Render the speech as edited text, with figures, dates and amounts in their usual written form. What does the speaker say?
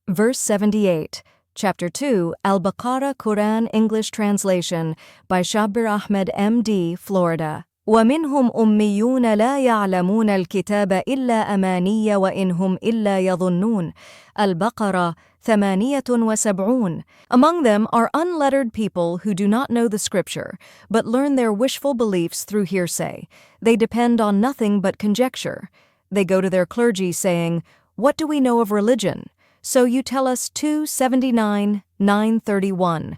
Verse 78, Chapter 2, Al-baqarah Quran English Translation by Shabbir Ahmed, M.D., Florida. وَمِنْهُمْ أُمِّيُّونَ لَا يَعْلَمُونَ الْكِتَابَ إِلَّا أَمَانِيَّ وَإِنْهُمْ إِلَّا يَظُنُّونَ. Al-baqarah 78. Among them are unlettered people who do not know the scripture, but learn their wishful beliefs through hearsay. They depend on nothing but conjecture. They go to their clergy saying, "What do we know of religion?" So you tell us 279, 931.